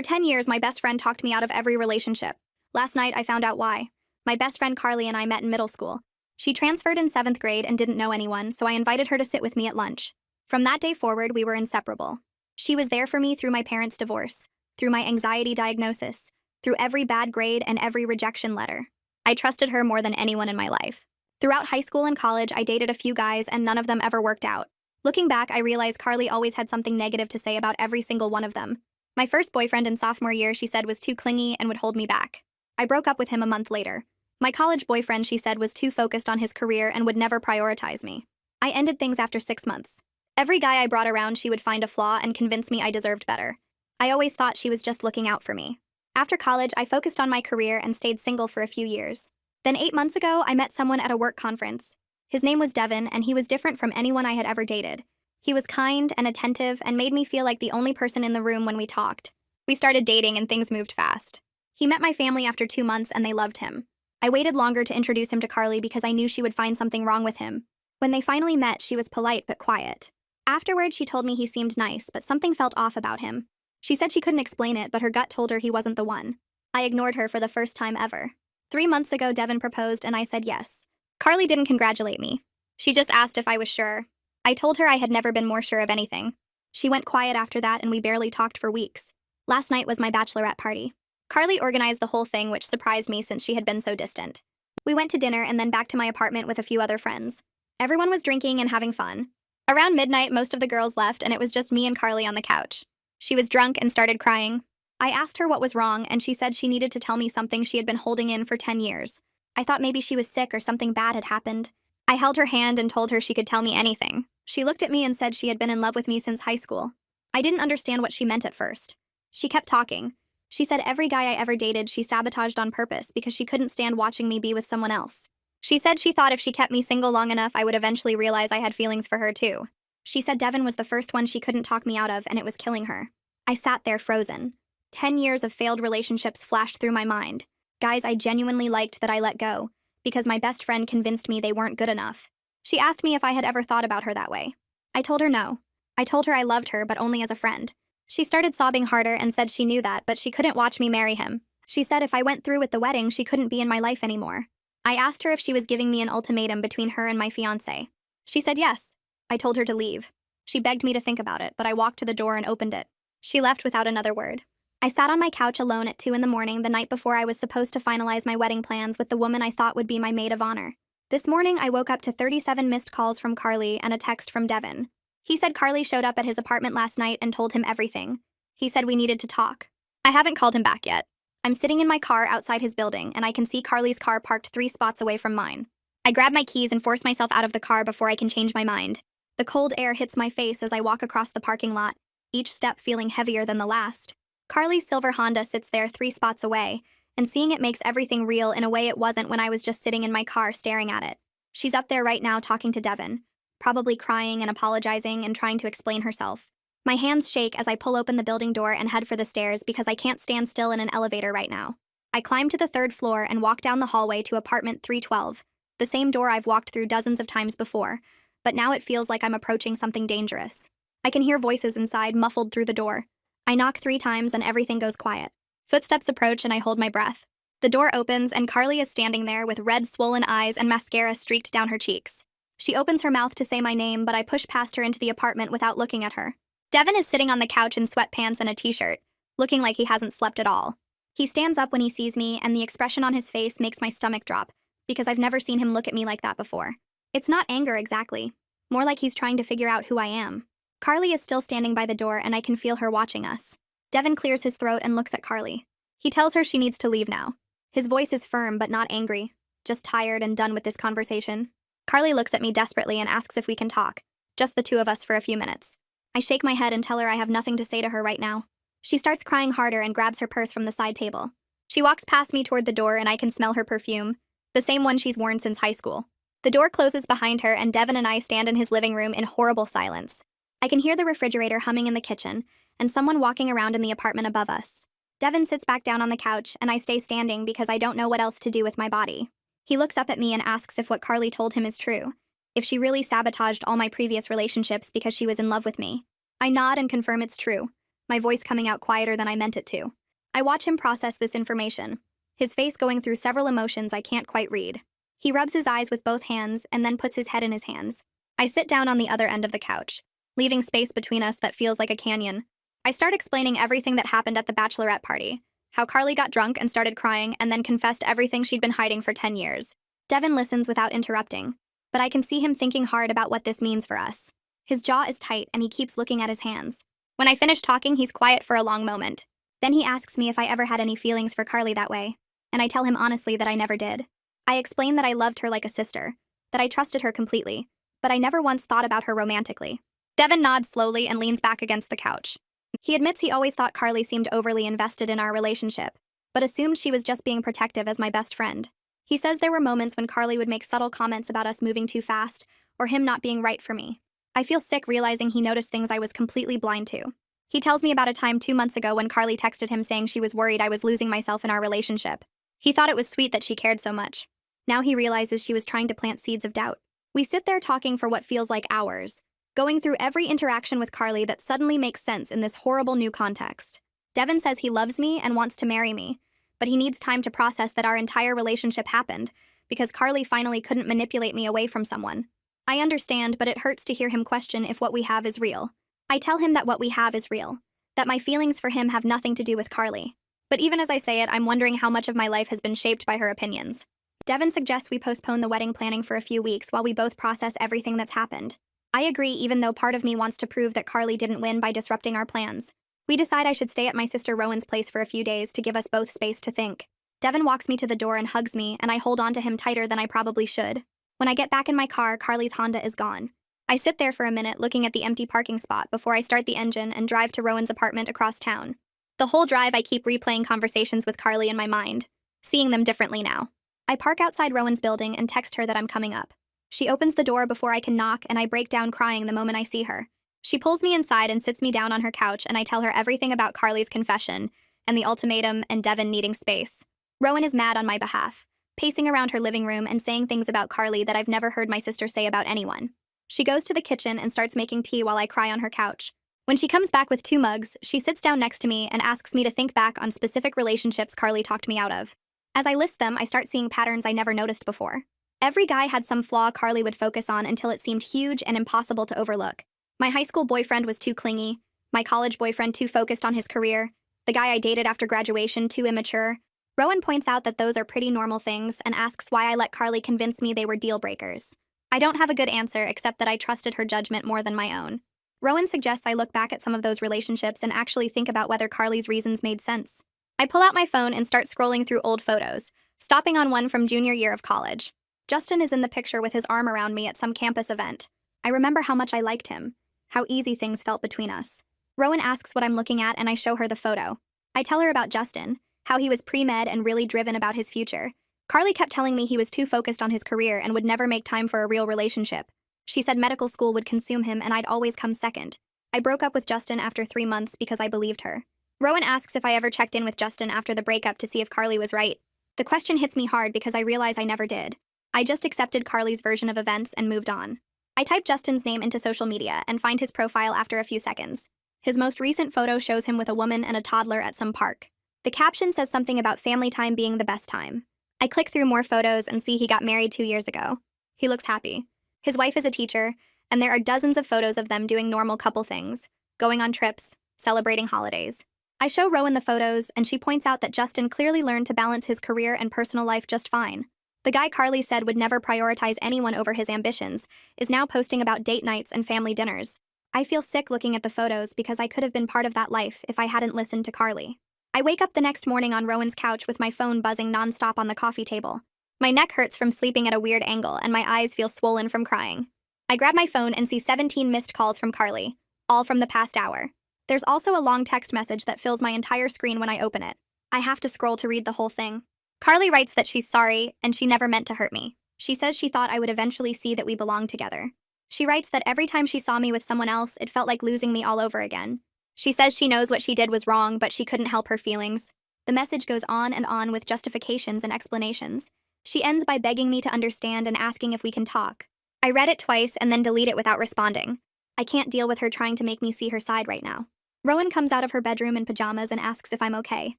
For 10 years, my best friend talked me out of every relationship. Last night, I found out why. My best friend Carly and I met in middle school. She transferred in 7th grade and didn't know anyone, so I invited her to sit with me at lunch. From that day forward, we were inseparable. She was there for me through my parents' divorce, through my anxiety diagnosis, through every bad grade and every rejection letter. I trusted her more than anyone in my life. Throughout high school and college, I dated a few guys and none of them ever worked out. Looking back, I realized Carly always had something negative to say about every single one of them. My first boyfriend in sophomore year, she said, was too clingy and would hold me back. I broke up with him a month later. My college boyfriend, she said, was too focused on his career and would never prioritize me. I ended things after 6 months. Every guy I brought around, she would find a flaw and convince me I deserved better. I always thought she was just looking out for me. After college, I focused on my career and stayed single for a few years. Then 8 months ago, I met someone at a work conference. His name was Devin, and he was different from anyone I had ever dated. He was kind and attentive and made me feel like the only person in the room when we talked. We started dating and things moved fast. He met my family after 2 months and they loved him. I waited longer to introduce him to Carly because I knew she would find something wrong with him. When they finally met, she was polite but quiet. Afterward, she told me he seemed nice, but something felt off about him. She said she couldn't explain it, but her gut told her he wasn't the one. I ignored her for the first time ever. 3 months ago, Devin proposed and I said yes. Carly didn't congratulate me. She just asked if I was sure. I told her I had never been more sure of anything. She went quiet after that and we barely talked for weeks. Last night was my bachelorette party. Carly organized the whole thing, which surprised me since she had been so distant. We went to dinner and then back to my apartment with a few other friends. Everyone was drinking and having fun. Around midnight, most of the girls left and it was just me and Carly on the couch. She was drunk and started crying. I asked her what was wrong and she said she needed to tell me something she had been holding in for 10 years. I thought maybe she was sick or something bad had happened. I held her hand and told her she could tell me anything. She looked at me and said she had been in love with me since high school. I didn't understand what she meant at first. She kept talking. She said every guy I ever dated she sabotaged on purpose because she couldn't stand watching me be with someone else. She said she thought if she kept me single long enough, I would eventually realize I had feelings for her too. She said Devin was the first one she couldn't talk me out of and it was killing her. I sat there frozen. 10 years of failed relationships flashed through my mind. Guys I genuinely liked that I let go, because my best friend convinced me they weren't good enough. She asked me if I had ever thought about her that way. I told her no. I told her I loved her, but only as a friend. She started sobbing harder and said she knew that, but she couldn't watch me marry him. She said if I went through with the wedding, she couldn't be in my life anymore. I asked her if she was giving me an ultimatum between her and my fiancé. She said yes. I told her to leave. She begged me to think about it, but I walked to the door and opened it. She left without another word. I sat on my couch alone at 2 a.m. the night before I was supposed to finalize my wedding plans with the woman I thought would be my maid of honor. This morning, I woke up to 37 missed calls from Carly and a text from Devin. He said Carly showed up at his apartment last night and told him everything. He said we needed to talk. I haven't called him back yet. I'm sitting in my car outside his building, and I can see Carly's car parked 3 spots away from mine. I grab my keys and force myself out of the car before I can change my mind. The cold air hits my face as I walk across the parking lot, each step feeling heavier than the last. Carly's silver Honda sits there 3 spots away, and seeing it makes everything real in a way it wasn't when I was just sitting in my car staring at it. She's up there right now talking to Devin, probably crying and apologizing and trying to explain herself. My hands shake as I pull open the building door and head for the stairs because I can't stand still in an elevator right now. I climb to the 3rd floor and walk down the hallway to apartment 312, the same door I've walked through dozens of times before, but now it feels like I'm approaching something dangerous. I can hear voices inside muffled through the door. I knock 3 times and everything goes quiet. Footsteps approach and I hold my breath. The door opens and Carly is standing there with red swollen eyes and mascara streaked down her cheeks. She opens her mouth to say my name, but I push past her into the apartment without looking at her. Devin is sitting on the couch in sweatpants and a t-shirt, looking like he hasn't slept at all. He stands up when he sees me and the expression on his face makes my stomach drop, because I've never seen him look at me like that before. It's not anger exactly, more like he's trying to figure out who I am. Carly is still standing by the door and I can feel her watching us. Devin clears his throat and looks at Carly. He tells her she needs to leave now. His voice is firm but not angry, just tired and done with this conversation. Carly looks at me desperately and asks if we can talk, just the 2 of us for a few minutes. I shake my head and tell her I have nothing to say to her right now. She starts crying harder and grabs her purse from the side table. She walks past me toward the door and I can smell her perfume, the same one she's worn since high school. The door closes behind her and Devin and I stand in his living room in horrible silence. I can hear the refrigerator humming in the kitchen and someone walking around in the apartment above us. Devin sits back down on the couch and I stay standing because I don't know what else to do with my body. He looks up at me and asks if what Carly told him is true, if she really sabotaged all my previous relationships because she was in love with me. I nod and confirm it's true. my voice coming out quieter than I meant it to. I watch him process this information, his face going through several emotions I can't quite read. He rubs his eyes with both hands and then puts his head in his hands. I sit down on the other end of the couch, leaving space between us that feels like a canyon. I start explaining everything that happened at the bachelorette party, how Carly got drunk and started crying and then confessed everything she'd been hiding for 10 years. Devin listens without interrupting, but I can see him thinking hard about what this means for us. His jaw is tight and he keeps looking at his hands. When I finish talking, he's quiet for a long moment. Then he asks me if I ever had any feelings for Carly that way, and I tell him honestly that I never did. I explain that I loved her like a sister, that I trusted her completely, but I never once thought about her romantically. Devin nods slowly and leans back against the couch. He admits he always thought Carly seemed overly invested in our relationship, but assumed she was just being protective as my best friend. He says there were moments when Carly would make subtle comments about us moving too fast, or him not being right for me. I feel sick realizing he noticed things I was completely blind to. He tells me about a time 2 months ago when Carly texted him saying she was worried I was losing myself in our relationship. He thought it was sweet that she cared so much. Now he realizes she was trying to plant seeds of doubt. We sit there talking for what feels like hours, going through every interaction with Carly that suddenly makes sense in this horrible new context. Devin says he loves me and wants to marry me, but he needs time to process that our entire relationship happened because Carly finally couldn't manipulate me away from someone. I understand, but it hurts to hear him question if what we have is real. I tell him that what we have is real, that my feelings for him have nothing to do with Carly. But even as I say it, I'm wondering how much of my life has been shaped by her opinions. Devin suggests we postpone the wedding planning for a few weeks while we both process everything that's happened. I agree, even though part of me wants to prove that Carly didn't win by disrupting our plans. We decide I should stay at my sister Rowan's place for a few days to give us both space to think. Devin walks me to the door and hugs me, and I hold on to him tighter than I probably should. When I get back in my car, Carly's Honda is gone. I sit there for a minute looking at the empty parking spot before I start the engine and drive to Rowan's apartment across town. The whole drive, I keep replaying conversations with Carly in my mind, seeing them differently now. I park outside Rowan's building and text her that I'm coming up. She opens the door before I can knock, and I break down crying the moment I see her. She pulls me inside and sits me down on her couch, and I tell her everything about Carly's confession and the ultimatum and Devin needing space. Rowan is mad on my behalf, pacing around her living room and saying things about Carly that I've never heard my sister say about anyone. She goes to the kitchen and starts making tea while I cry on her couch. When she comes back with 2 mugs, she sits down next to me and asks me to think back on specific relationships Carly talked me out of. As I list them, I start seeing patterns I never noticed before. Every guy had some flaw Carly would focus on until it seemed huge and impossible to overlook. My high school boyfriend was too clingy, my college boyfriend too focused on his career, the guy I dated after graduation too immature. Rowan points out that those are pretty normal things and asks why I let Carly convince me they were deal breakers. I don't have a good answer except that I trusted her judgment more than my own. Rowan suggests I look back at some of those relationships and actually think about whether Carly's reasons made sense. I pull out my phone and start scrolling through old photos, stopping on one from junior year of college. Justin is in the picture with his arm around me at some campus event. I remember how much I liked him, how easy things felt between us. Rowan asks what I'm looking at and I show her the photo. I tell her about Justin, how he was pre-med and really driven about his future. Carly kept telling me he was too focused on his career and would never make time for a real relationship. She said medical school would consume him and I'd always come second. I broke up with Justin after 3 months because I believed her. Rowan asks if I ever checked in with Justin after the breakup to see if Carly was right. The question hits me hard because I realize I never did. I just accepted Carly's version of events and moved on. I type Justin's name into social media and find his profile after a few seconds. His most recent photo shows him with a woman and a toddler at some park. The caption says something about family time being the best time. I click through more photos and see he got married 2 years ago. He looks happy. His wife is a teacher, and there are dozens of photos of them doing normal couple things, going on trips, celebrating holidays. I show Rowan the photos, and she points out that Justin clearly learned to balance his career and personal life just fine. The guy Carly said would never prioritize anyone over his ambitions is now posting about date nights and family dinners. I feel sick looking at the photos because I could have been part of that life if I hadn't listened to Carly. I wake up the next morning on Rowan's couch with my phone buzzing nonstop on the coffee table. My neck hurts from sleeping at a weird angle and my eyes feel swollen from crying. I grab my phone and see 17 missed calls from Carly, all from the past hour. There's also a long text message that fills my entire screen when I open it. I have to scroll to read the whole thing. Carly writes that she's sorry and she never meant to hurt me. She says she thought I would eventually see that we belonged together. She writes that every time she saw me with someone else, it felt like losing me all over again. She says she knows what she did was wrong, but she couldn't help her feelings. The message goes on and on with justifications and explanations. She ends by begging me to understand and asking if we can talk. I read it twice and then delete it without responding. I can't deal with her trying to make me see her side right now. Rowan comes out of her bedroom in pajamas and asks if I'm okay.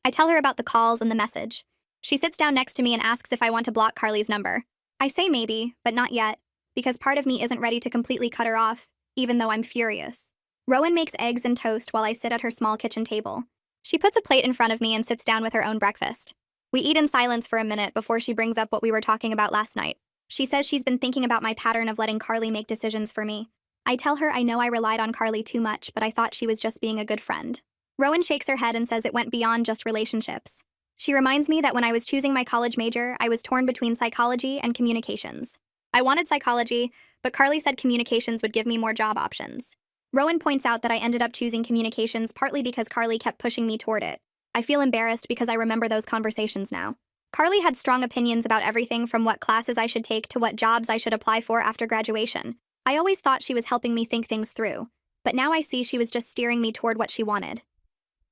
I tell her about the calls and the message. She sits down next to me and asks if I want to block Carly's number. I say maybe, but not yet, because part of me isn't ready to completely cut her off, even though I'm furious. Rowan makes eggs and toast while I sit at her small kitchen table. She puts a plate in front of me and sits down with her own breakfast. We eat in silence for a minute before she brings up what we were talking about last night. She says she's been thinking about my pattern of letting Carly make decisions for me. I tell her I know I relied on Carly too much, but I thought she was just being a good friend. Rowan shakes her head and says it went beyond just relationships. She reminds me that when I was choosing my college major, I was torn between psychology and communications. I wanted psychology, but Carly said communications would give me more job options. Rowan points out that I ended up choosing communications partly because Carly kept pushing me toward it. I feel embarrassed because I remember those conversations now. Carly had strong opinions about everything from what classes I should take to what jobs I should apply for after graduation. I always thought she was helping me think things through, but now I see she was just steering me toward what she wanted.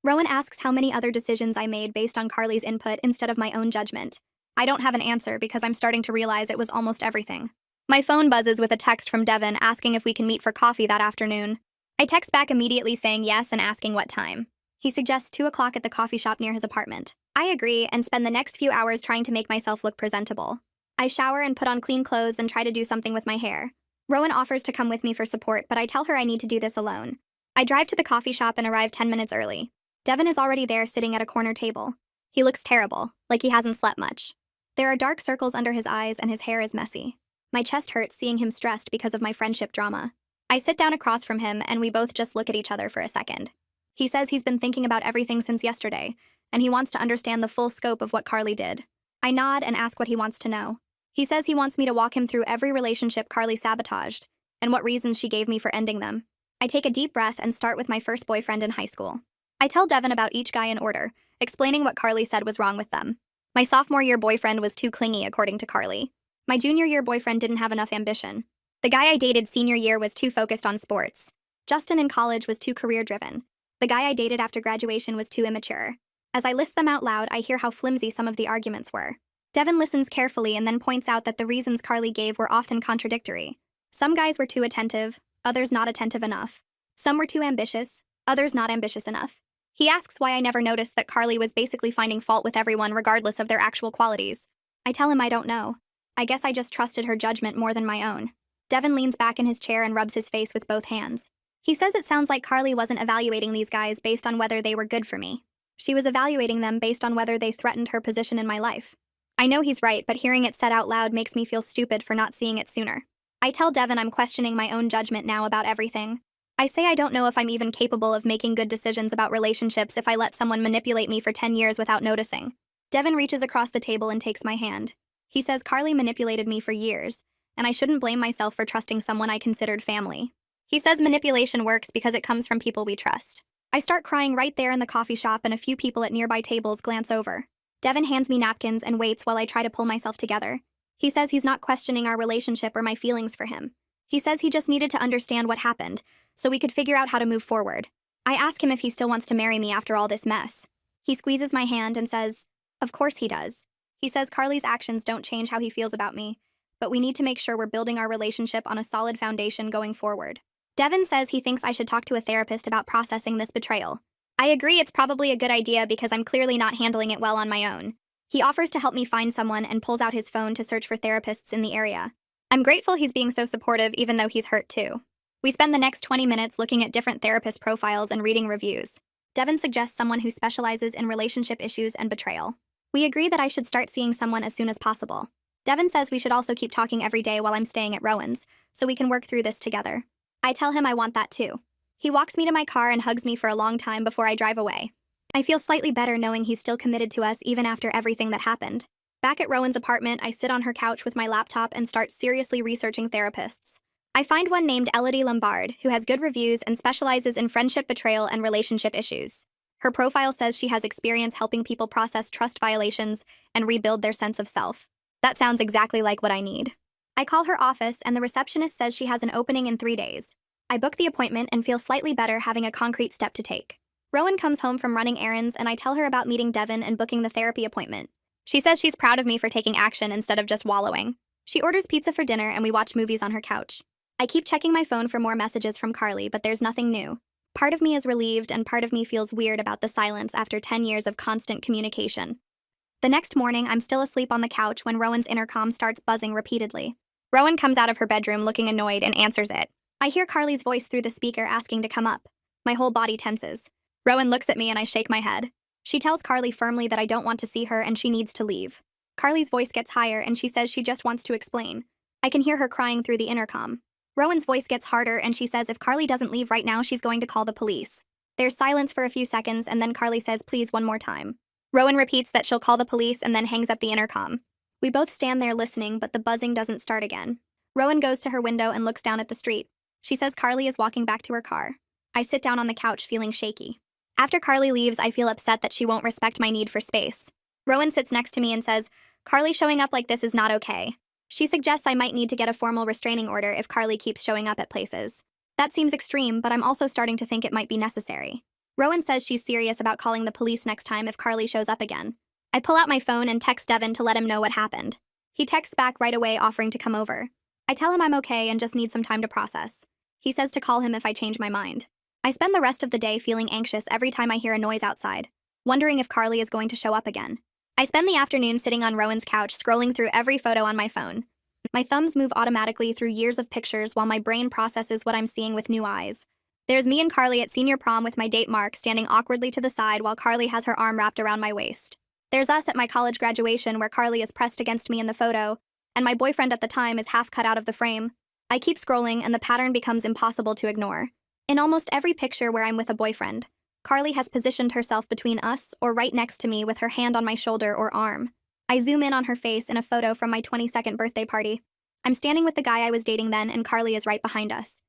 Rowan asks how many other decisions I made based on Carly's input instead of my own judgment. I don't have an answer because I'm starting to realize it was almost everything. My phone buzzes with a text from Devin asking if we can meet for coffee that afternoon. I text back immediately saying yes and asking what time. He suggests 2 o'clock at the coffee shop near his apartment. I agree and spend the next few hours trying to make myself look presentable. I shower and put on clean clothes and try to do something with my hair. Rowan offers to come with me for support, but I tell her I need to do this alone. I drive to the coffee shop and arrive 10 minutes early. Devin is already there sitting at a corner table. He looks terrible, like he hasn't slept much. There are dark circles under his eyes and his hair is messy. My chest hurts seeing him stressed because of my friendship drama. I sit down across from him and we both just look at each other for a second. He says he's been thinking about everything since yesterday, and he wants to understand the full scope of what Carly did. I nod and ask what he wants to know. He says he wants me to walk him through every relationship Carly sabotaged, and what reasons she gave me for ending them. I take a deep breath and start with my first boyfriend in high school. I tell Devin about each guy in order, explaining what Carly said was wrong with them. My sophomore year boyfriend was too clingy, according to Carly. My junior year boyfriend didn't have enough ambition. The guy I dated senior year was too focused on sports. Justin in college was too career-driven. The guy I dated after graduation was too immature. As I list them out loud, I hear how flimsy some of the arguments were. Devin listens carefully and then points out that the reasons Carly gave were often contradictory. Some guys were too attentive, others not attentive enough. Some were too ambitious, others not ambitious enough. He asks why I never noticed that Carly was basically finding fault with everyone regardless of their actual qualities. I tell him I don't know. I guess I just trusted her judgment more than my own. Devin leans back in his chair and rubs his face with both hands. He says it sounds like Carly wasn't evaluating these guys based on whether they were good for me. She was evaluating them based on whether they threatened her position in my life. I know he's right, but hearing it said out loud makes me feel stupid for not seeing it sooner. I tell Devin I'm questioning my own judgment now about everything. I say I don't know if I'm even capable of making good decisions about relationships if I let someone manipulate me for 10 years without noticing. Devin reaches across the table and takes my hand. He says Carly manipulated me for years, and I shouldn't blame myself for trusting someone I considered family. He says manipulation works because it comes from people we trust. I start crying right there in the coffee shop and a few people at nearby tables glance over. Devin hands me napkins and waits while I try to pull myself together. He says he's not questioning our relationship or my feelings for him. He says he just needed to understand what happened, so we could figure out how to move forward. I ask him if he still wants to marry me after all this mess. He squeezes my hand and says, of course he does. He says Carly's actions don't change how he feels about me, but we need to make sure we're building our relationship on a solid foundation going forward. Devin says he thinks I should talk to a therapist about processing this betrayal. I agree it's probably a good idea because I'm clearly not handling it well on my own. He offers to help me find someone and pulls out his phone to search for therapists in the area. I'm grateful he's being so supportive even though he's hurt too. We spend the next 20 minutes looking at different therapist profiles and reading reviews. Devin suggests someone who specializes in relationship issues and betrayal. We agree that I should start seeing someone as soon as possible. Devin says we should also keep talking every day while I'm staying at Rowan's, so we can work through this together. I tell him I want that too. He walks me to my car and hugs me for a long time before I drive away. I feel slightly better knowing he's still committed to us even after everything that happened. Back at Rowan's apartment, I sit on her couch with my laptop and start seriously researching therapists. I find one named Elodie Lombard, who has good reviews and specializes in friendship betrayal and relationship issues. Her profile says she has experience helping people process trust violations and rebuild their sense of self. That sounds exactly like what I need. I call her office and the receptionist says she has an opening in 3 days. I book the appointment and feel slightly better having a concrete step to take. Rowan comes home from running errands and I tell her about meeting Devin and booking the therapy appointment. She says she's proud of me for taking action instead of just wallowing. She orders pizza for dinner and we watch movies on her couch. I keep checking my phone for more messages from Carly, but there's nothing new. Part of me is relieved and part of me feels weird about the silence after 10 years of constant communication. The next morning, I'm still asleep on the couch when Rowan's intercom starts buzzing repeatedly. Rowan comes out of her bedroom looking annoyed and answers it. I hear Carly's voice through the speaker asking to come up. My whole body tenses. Rowan looks at me and I shake my head. She tells Carly firmly that I don't want to see her and she needs to leave. Carly's voice gets higher and she says she just wants to explain. I can hear her crying through the intercom. Rowan's voice gets harder and she says if Carly doesn't leave right now, she's going to call the police. There's silence for a few seconds and then Carly says please one more time. Rowan repeats that she'll call the police and then hangs up the intercom. We both stand there listening, but the buzzing doesn't start again. Rowan goes to her window and looks down at the street. She says Carly is walking back to her car. I sit down on the couch feeling shaky. After Carly leaves, I feel upset that she won't respect my need for space. Rowan sits next to me and says, Carly showing up like this is not okay. She suggests I might need to get a formal restraining order if Carly keeps showing up at places. That seems extreme, but I'm also starting to think it might be necessary. Rowan says she's serious about calling the police next time if Carly shows up again. I pull out my phone and text Devin to let him know what happened. He texts back right away offering to come over. I tell him I'm okay and just need some time to process. He says to call him if I change my mind. I spend the rest of the day feeling anxious every time I hear a noise outside, wondering if Carly is going to show up again. I spend the afternoon sitting on Rowan's couch scrolling through every photo on my phone. My thumbs move automatically through years of pictures while my brain processes what I'm seeing with new eyes. There's me and Carly at senior prom with my date Mark standing awkwardly to the side while Carly has her arm wrapped around my waist. There's us at my college graduation where Carly is pressed against me in the photo, and my boyfriend at the time is half cut out of the frame. I keep scrolling and the pattern becomes impossible to ignore. In almost every picture where I'm with a boyfriend, Carly has positioned herself between us or right next to me with her hand on my shoulder or arm. I zoom in on her face in a photo from my 22nd birthday party. I'm standing with the guy I was dating then and Carly is right behind us.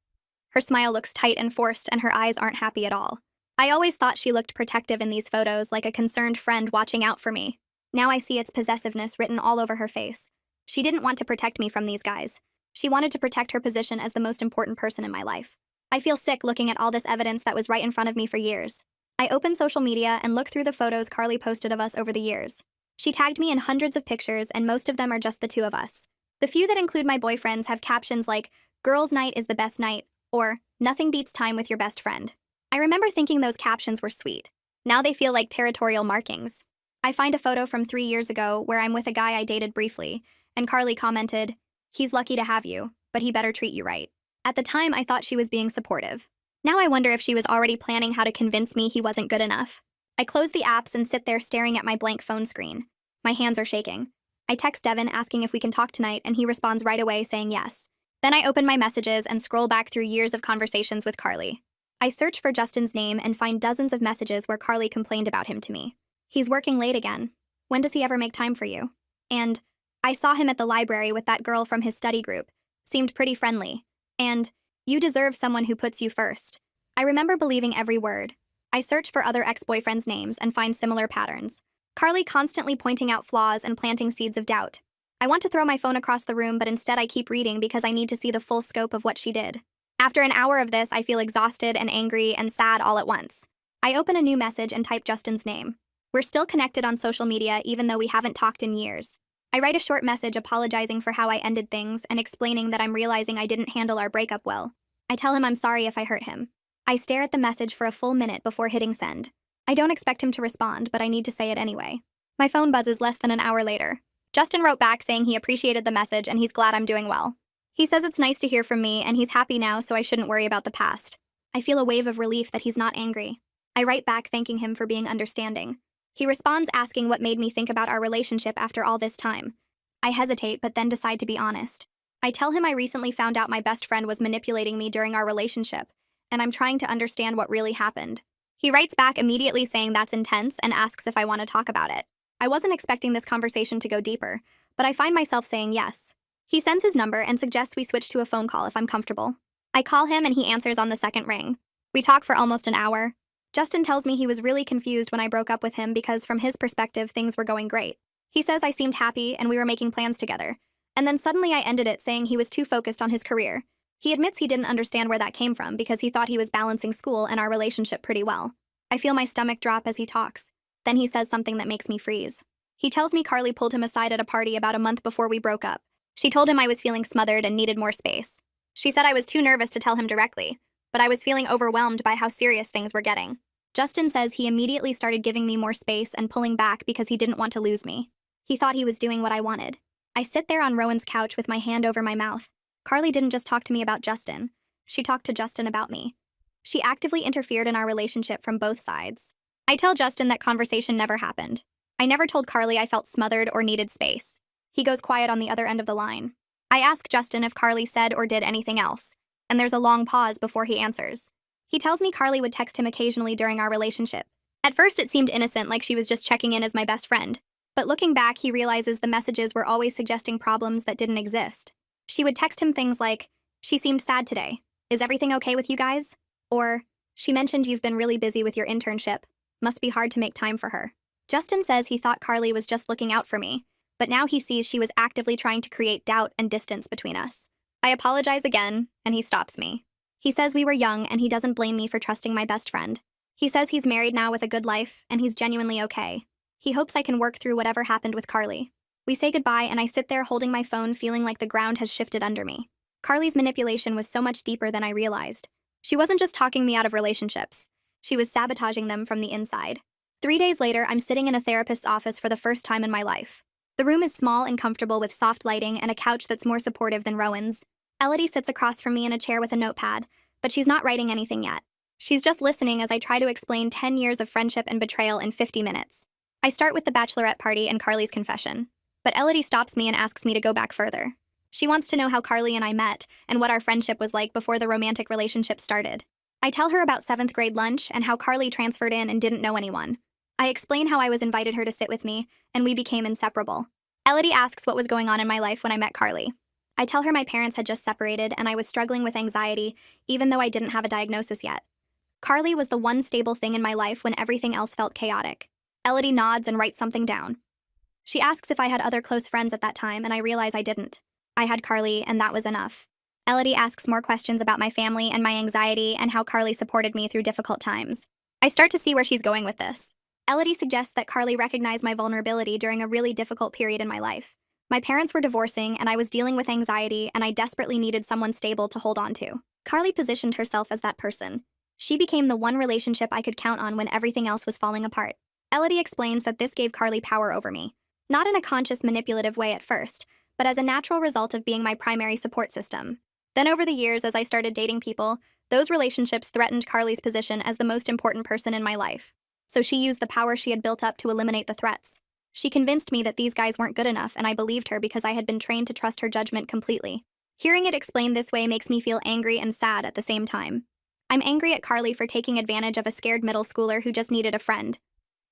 Her smile looks tight and forced and her eyes aren't happy at all. I always thought she looked protective in these photos, like a concerned friend watching out for me. Now I see its possessiveness written all over her face. She didn't want to protect me from these guys. She wanted to protect her position as the most important person in my life. I feel sick looking at all this evidence that was right in front of me for years. I open social media and look through the photos Carly posted of us over the years. She tagged me in hundreds of pictures and most of them are just the two of us. The few that include my boyfriends have captions like, "Girls' night is the best night," or "Nothing beats time with your best friend." I remember thinking those captions were sweet. Now they feel like territorial markings. I find a photo from 3 years ago where I'm with a guy I dated briefly, and Carly commented, "He's lucky to have you, but he better treat you right." At the time, I thought she was being supportive. Now I wonder if she was already planning how to convince me he wasn't good enough. I close the apps and sit there staring at my blank phone screen. My hands are shaking. I text Devin asking if we can talk tonight, and he responds right away saying yes. Then I open my messages and scroll back through years of conversations with Carly. I search for Justin's name and find dozens of messages where Carly complained about him to me. "He's working late again. When does he ever make time for you?" And, "I saw him at the library with that girl from his study group. Seemed pretty friendly." And, "You deserve someone who puts you first." I remember believing every word. I search for other ex-boyfriends' names and find similar patterns. Carly constantly pointing out flaws and planting seeds of doubt. I want to throw my phone across the room, but instead I keep reading because I need to see the full scope of what she did. After an hour of this, I feel exhausted and angry and sad all at once. I open a new message and type Justin's name. We're still connected on social media even though we haven't talked in years. I write a short message apologizing for how I ended things and explaining that I'm realizing I didn't handle our breakup well. I tell him I'm sorry if I hurt him. I stare at the message for a full minute before hitting send. I don't expect him to respond, but I need to say it anyway. My phone buzzes less than an hour later. Justin wrote back saying he appreciated the message and he's glad I'm doing well. He says it's nice to hear from me and he's happy now, so I shouldn't worry about the past. I feel a wave of relief that he's not angry. I write back thanking him for being understanding. He responds asking what made me think about our relationship after all this time. I hesitate, but then decide to be honest. I tell him I recently found out my best friend was manipulating me during our relationship, and I'm trying to understand what really happened. He writes back immediately saying that's intense and asks if I want to talk about it. I wasn't expecting this conversation to go deeper, but I find myself saying yes. He sends his number and suggests we switch to a phone call if I'm comfortable. I call him and he answers on the second ring. We talk for almost an hour. Justin tells me he was really confused when I broke up with him because from his perspective, things were going great. He says I seemed happy and we were making plans together. And then suddenly I ended it saying he was too focused on his career. He admits he didn't understand where that came from because he thought he was balancing school and our relationship pretty well. I feel my stomach drop as he talks. Then he says something that makes me freeze. He tells me Carly pulled him aside at a party about a month before we broke up. She told him I was feeling smothered and needed more space. She said I was too nervous to tell him directly, but I was feeling overwhelmed by how serious things were getting. Justin says he immediately started giving me more space and pulling back because he didn't want to lose me. He thought he was doing what I wanted. I sit there on Rowan's couch with my hand over my mouth. Carly didn't just talk to me about Justin. She talked to Justin about me. She actively interfered in our relationship from both sides. I tell Justin that conversation never happened. I never told Carly I felt smothered or needed space. He goes quiet on the other end of the line. I ask Justin if Carly said or did anything else, and there's a long pause before he answers. He tells me Carly would text him occasionally during our relationship. At first it seemed innocent, like she was just checking in as my best friend. But looking back, he realizes the messages were always suggesting problems that didn't exist. She would text him things like, "She seemed sad today. Is everything okay with you guys?" Or, "She mentioned you've been really busy with your internship. Must be hard to make time for her." Justin says he thought Carly was just looking out for me, but now he sees she was actively trying to create doubt and distance between us. I apologize again, and he stops me. He says we were young and he doesn't blame me for trusting my best friend. He says he's married now with a good life and he's genuinely okay. He hopes I can work through whatever happened with Carly. We say goodbye and I sit there holding my phone, feeling like the ground has shifted under me. Carly's manipulation was so much deeper than I realized. She wasn't just talking me out of relationships. She was sabotaging them from the inside. 3 days later, I'm sitting in a therapist's office for the first time in my life. The room is small and comfortable with soft lighting and a couch that's more supportive than Rowan's. Elodie sits across from me in a chair with a notepad, but she's not writing anything yet. She's just listening as I try to explain 10 years of friendship and betrayal in 50 minutes. I start with the bachelorette party and Carly's confession, but Elodie stops me and asks me to go back further. She wants to know how Carly and I met and what our friendship was like before the romantic relationship started. I tell her about 7th grade lunch and how Carly transferred in and didn't know anyone. I explain how I was invited her to sit with me, and we became inseparable. Elodie asks what was going on in my life when I met Carly. I tell her my parents had just separated and I was struggling with anxiety, even though I didn't have a diagnosis yet. Carly was the one stable thing in my life when everything else felt chaotic. Elodie nods and writes something down. She asks if I had other close friends at that time, and I realize I didn't. I had Carly, and that was enough. Elodie asks more questions about my family and my anxiety and how Carly supported me through difficult times. I start to see where she's going with this. Elodie suggests that Carly recognized my vulnerability during a really difficult period in my life. My parents were divorcing, and I was dealing with anxiety, and I desperately needed someone stable to hold on to. Carly positioned herself as that person. She became the one relationship I could count on when everything else was falling apart. Elodie explains that this gave Carly power over me. Not in a conscious, manipulative way at first, but as a natural result of being my primary support system. Then over the years, as I started dating people, those relationships threatened Carly's position as the most important person in my life. So she used the power she had built up to eliminate the threats. She convinced me that these guys weren't good enough, and I believed her because I had been trained to trust her judgment completely. Hearing it explained this way makes me feel angry and sad at the same time. I'm angry at Carly for taking advantage of a scared middle schooler who just needed a friend.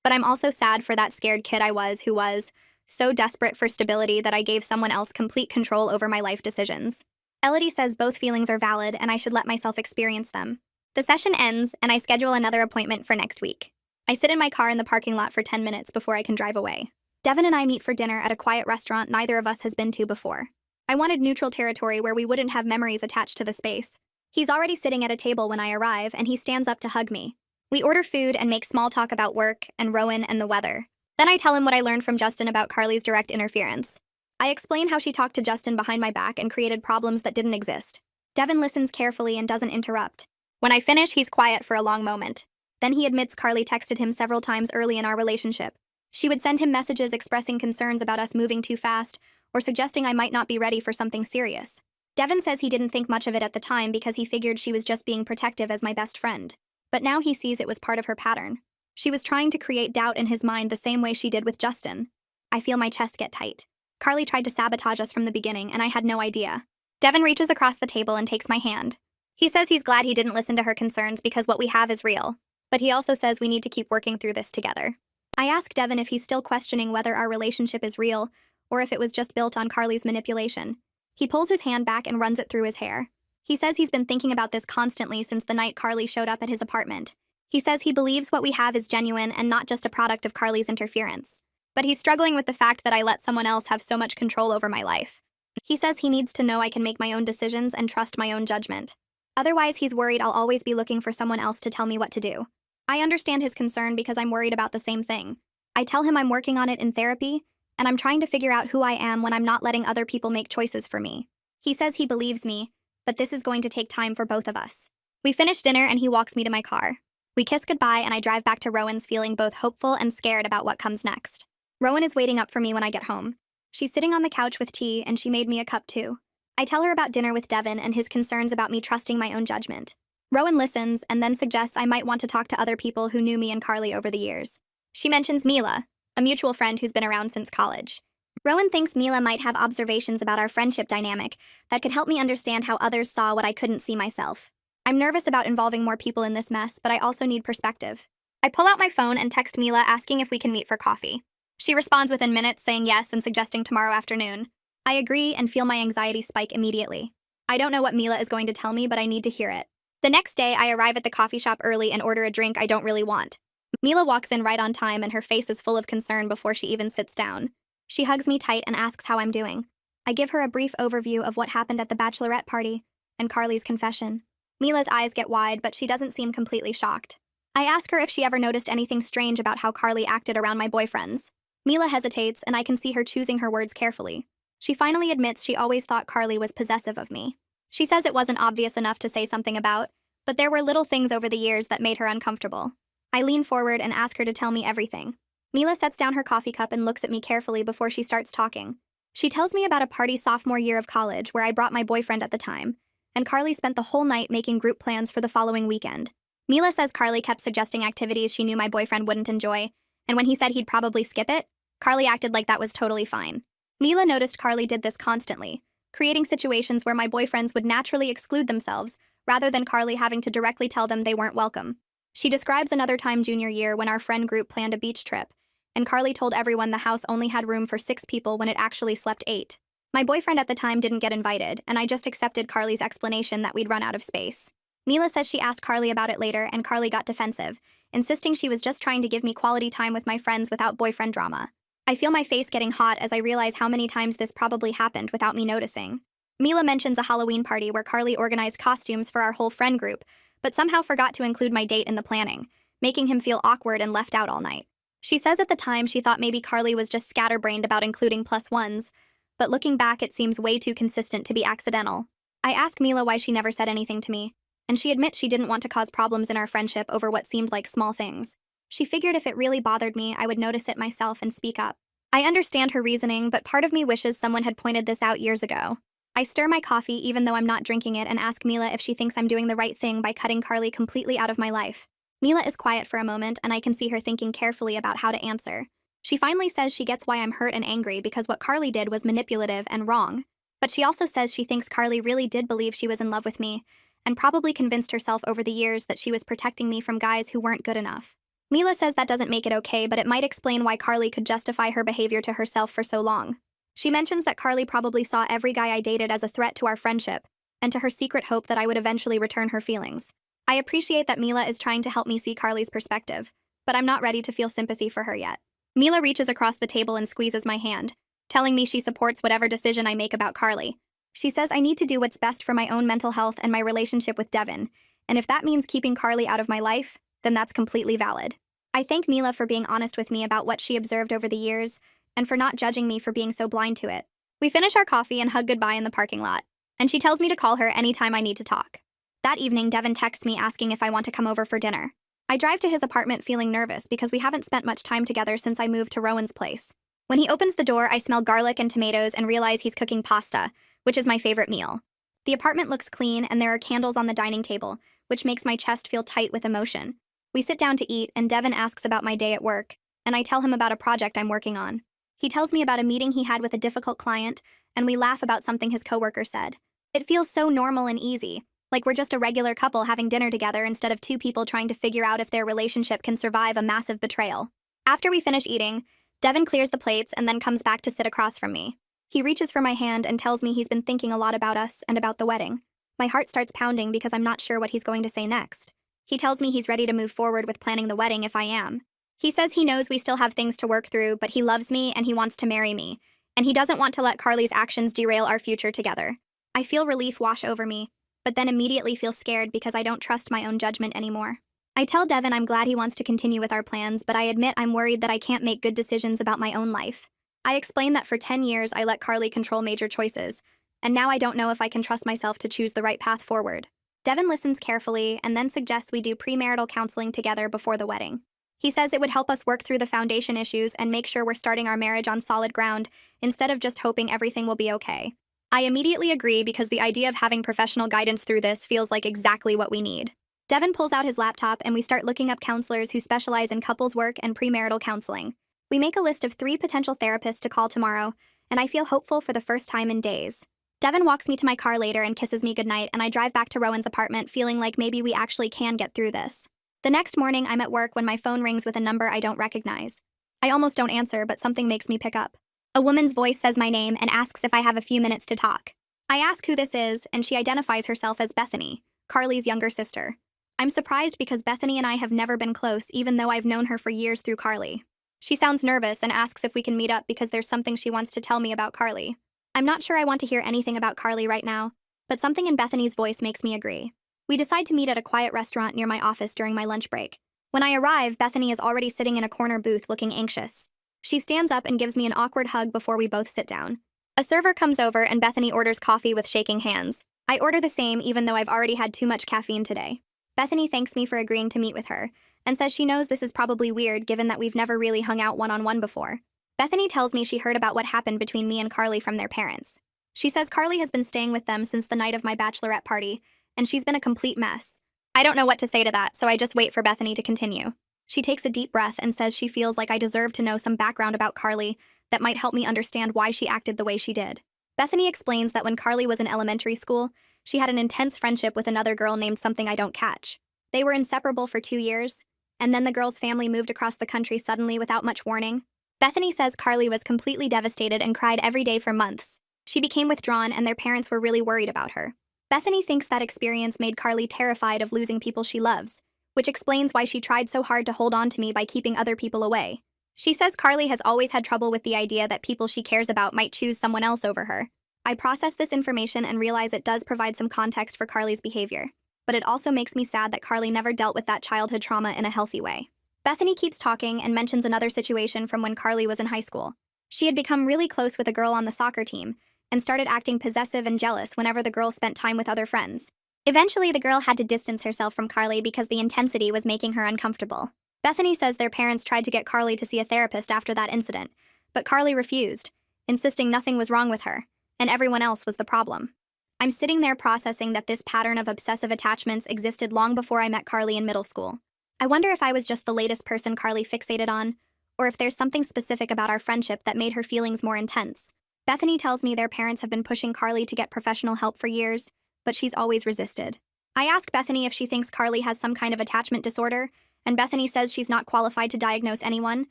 But I'm also sad for that scared kid I was who was so desperate for stability that I gave someone else complete control over my life decisions. Elodie says both feelings are valid and I should let myself experience them. The session ends, and I schedule another appointment for next week. I sit in my car in the parking lot for 10 minutes before I can drive away. Devin and I meet for dinner at a quiet restaurant neither of us has been to before. I wanted neutral territory where we wouldn't have memories attached to the space. He's already sitting at a table when I arrive, and he stands up to hug me. We order food and make small talk about work and Rowan and the weather. Then I tell him what I learned from Justin about Carly's direct interference. I explain how she talked to Justin behind my back and created problems that didn't exist. Devin listens carefully and doesn't interrupt. When I finish, he's quiet for a long moment. Then he admits Carly texted him several times early in our relationship. She would send him messages expressing concerns about us moving too fast or suggesting I might not be ready for something serious. Devin says he didn't think much of it at the time because he figured she was just being protective as my best friend. But now he sees it was part of her pattern. She was trying to create doubt in his mind the same way she did with Justin. I feel my chest get tight. Carly tried to sabotage us from the beginning, and I had no idea. Devin reaches across the table and takes my hand. He says he's glad he didn't listen to her concerns because what we have is real. But he also says we need to keep working through this together. I ask Devin if he's still questioning whether our relationship is real or if it was just built on Carly's manipulation. He pulls his hand back and runs it through his hair. He says he's been thinking about this constantly since the night Carly showed up at his apartment. He says he believes what we have is genuine and not just a product of Carly's interference. But he's struggling with the fact that I let someone else have so much control over my life. He says he needs to know I can make my own decisions and trust my own judgment. Otherwise, he's worried I'll always be looking for someone else to tell me what to do. I understand his concern because I'm worried about the same thing. I tell him I'm working on it in therapy, and I'm trying to figure out who I am when I'm not letting other people make choices for me. He says he believes me, but this is going to take time for both of us. We finish dinner and he walks me to my car. We kiss goodbye and I drive back to Rowan's feeling both hopeful and scared about what comes next. Rowan is waiting up for me when I get home. She's sitting on the couch with tea and she made me a cup too. I tell her about dinner with Devin and his concerns about me trusting my own judgment. Rowan listens and then suggests I might want to talk to other people who knew me and Carly over the years. She mentions Mila, a mutual friend who's been around since college. Rowan thinks Mila might have observations about our friendship dynamic that could help me understand how others saw what I couldn't see myself. I'm nervous about involving more people in this mess, but I also need perspective. I pull out my phone and text Mila asking if we can meet for coffee. She responds within minutes saying yes and suggesting tomorrow afternoon. I agree and feel my anxiety spike immediately. I don't know what Mila is going to tell me, but I need to hear it. The next day, I arrive at the coffee shop early and order a drink I don't really want. Mila walks in right on time and her face is full of concern before she even sits down. She hugs me tight and asks how I'm doing. I give her a brief overview of what happened at the bachelorette party and Carly's confession. Mila's eyes get wide, but she doesn't seem completely shocked. I ask her if she ever noticed anything strange about how Carly acted around my boyfriends. Mila hesitates, and I can see her choosing her words carefully. She finally admits she always thought Carly was possessive of me. She says it wasn't obvious enough to say something about, but there were little things over the years that made her uncomfortable. I lean forward and ask her to tell me everything. Mila sets down her coffee cup and looks at me carefully before she starts talking. She tells me about a party sophomore year of college where I brought my boyfriend at the time, and Carly spent the whole night making group plans for the following weekend. Mila says Carly kept suggesting activities she knew my boyfriend wouldn't enjoy, and when he said he'd probably skip it, Carly acted like that was totally fine. Mila noticed Carly did this constantly, creating situations where my boyfriends would naturally exclude themselves, rather than Carly having to directly tell them they weren't welcome. She describes another time junior year when our friend group planned a beach trip, and Carly told everyone the house only had room for 6 people when it actually slept 8. My boyfriend at the time didn't get invited, and I just accepted Carly's explanation that we'd run out of space. Mila says she asked Carly about it later, and Carly got defensive, insisting she was just trying to give me quality time with my friends without boyfriend drama. I feel my face getting hot as I realize how many times this probably happened without me noticing. Mila mentions a Halloween party where Carly organized costumes for our whole friend group, but somehow forgot to include my date in the planning, making him feel awkward and left out all night. She says at the time she thought maybe Carly was just scatterbrained about including +1s, but looking back it seems way too consistent to be accidental. I ask Mila why she never said anything to me, and she admits she didn't want to cause problems in our friendship over what seemed like small things. She figured if it really bothered me, I would notice it myself and speak up. I understand her reasoning, but part of me wishes someone had pointed this out years ago. I stir my coffee even though I'm not drinking it and ask Mila if she thinks I'm doing the right thing by cutting Carly completely out of my life. Mila is quiet for a moment and I can see her thinking carefully about how to answer. She finally says she gets why I'm hurt and angry because what Carly did was manipulative and wrong. But she also says she thinks Carly really did believe she was in love with me and probably convinced herself over the years that she was protecting me from guys who weren't good enough. Mila says that doesn't make it okay, but it might explain why Carly could justify her behavior to herself for so long. She mentions that Carly probably saw every guy I dated as a threat to our friendship and to her secret hope that I would eventually return her feelings. I appreciate that Mila is trying to help me see Carly's perspective, but I'm not ready to feel sympathy for her yet. Mila reaches across the table and squeezes my hand, telling me she supports whatever decision I make about Carly. She says I need to do what's best for my own mental health and my relationship with Devin, and if that means keeping Carly out of my life, then that's completely valid. I thank Mila for being honest with me about what she observed over the years, and for not judging me for being so blind to it. We finish our coffee and hug goodbye in the parking lot, and she tells me to call her anytime I need to talk. That evening, Devin texts me asking if I want to come over for dinner. I drive to his apartment feeling nervous because we haven't spent much time together since I moved to Rowan's place. When he opens the door, I smell garlic and tomatoes and realize he's cooking pasta, which is my favorite meal. The apartment looks clean and there are candles on the dining table, which makes my chest feel tight with emotion. We sit down to eat and Devin asks about my day at work, and I tell him about a project I'm working on. He tells me about a meeting he had with a difficult client, and we laugh about something his coworker said. It feels so normal and easy, like we're just a regular couple having dinner together instead of 2 people trying to figure out if their relationship can survive a massive betrayal. After we finish eating, Devin clears the plates and then comes back to sit across from me. He reaches for my hand and tells me he's been thinking a lot about us and about the wedding. My heart starts pounding because I'm not sure what he's going to say next. He tells me he's ready to move forward with planning the wedding if I am. He says he knows we still have things to work through, but he loves me and he wants to marry me, and he doesn't want to let Carly's actions derail our future together. I feel relief wash over me, but then immediately feel scared because I don't trust my own judgment anymore. I tell Devin I'm glad he wants to continue with our plans, but I admit I'm worried that I can't make good decisions about my own life. I explain that for 10 years I let Carly control major choices, and now I don't know if I can trust myself to choose the right path forward. Devin listens carefully and then suggests we do premarital counseling together before the wedding. He says it would help us work through the foundation issues and make sure we're starting our marriage on solid ground instead of just hoping everything will be okay. I immediately agree because the idea of having professional guidance through this feels like exactly what we need. Devin pulls out his laptop and we start looking up counselors who specialize in couples work and premarital counseling. We make a list of 3 potential therapists to call tomorrow, and I feel hopeful for the first time in days. Devin walks me to my car later and kisses me goodnight, and I drive back to Rowan's apartment feeling like maybe we actually can get through this. The next morning, I'm at work when my phone rings with a number I don't recognize. I almost don't answer, but something makes me pick up. A woman's voice says my name and asks if I have a few minutes to talk. I ask who this is, and she identifies herself as Bethany, Carly's younger sister. I'm surprised because Bethany and I have never been close, even though I've known her for years through Carly. She sounds nervous and asks if we can meet up because there's something she wants to tell me about Carly. I'm not sure I want to hear anything about Carly right now, but something in Bethany's voice makes me agree. We decide to meet at a quiet restaurant near my office during my lunch break. When I arrive, Bethany is already sitting in a corner booth looking anxious. She stands up and gives me an awkward hug before we both sit down. A server comes over and Bethany orders coffee with shaking hands. I order the same even though I've already had too much caffeine today. Bethany thanks me for agreeing to meet with her, and says she knows this is probably weird given that we've never really hung out one-on-one before. Bethany tells me she heard about what happened between me and Carly from their parents. She says Carly has been staying with them since the night of my bachelorette party, and she's been a complete mess. I don't know what to say to that, so I just wait for Bethany to continue. She takes a deep breath and says she feels like I deserve to know some background about Carly that might help me understand why she acted the way she did. Bethany explains that when Carly was in elementary school, she had an intense friendship with another girl named something I don't catch. They were inseparable for 2 years, and then the girl's family moved across the country suddenly without much warning. Bethany says Carly was completely devastated and cried every day for months. She became withdrawn and their parents were really worried about her. Bethany thinks that experience made Carly terrified of losing people she loves, which explains why she tried so hard to hold on to me by keeping other people away. She says Carly has always had trouble with the idea that people she cares about might choose someone else over her. I process this information and realize it does provide some context for Carly's behavior, but it also makes me sad that Carly never dealt with that childhood trauma in a healthy way. Bethany keeps talking and mentions another situation from when Carly was in high school. She had become really close with a girl on the soccer team, and started acting possessive and jealous whenever the girl spent time with other friends. Eventually, the girl had to distance herself from Carly because the intensity was making her uncomfortable. Bethany says their parents tried to get Carly to see a therapist after that incident, but Carly refused, insisting nothing was wrong with her, and everyone else was the problem. I'm sitting there processing that this pattern of obsessive attachments existed long before I met Carly in middle school. I wonder if I was just the latest person Carly fixated on, or if there's something specific about our friendship that made her feelings more intense. Bethany tells me their parents have been pushing Carly to get professional help for years, but she's always resisted. I ask Bethany if she thinks Carly has some kind of attachment disorder, and Bethany says she's not qualified to diagnose anyone,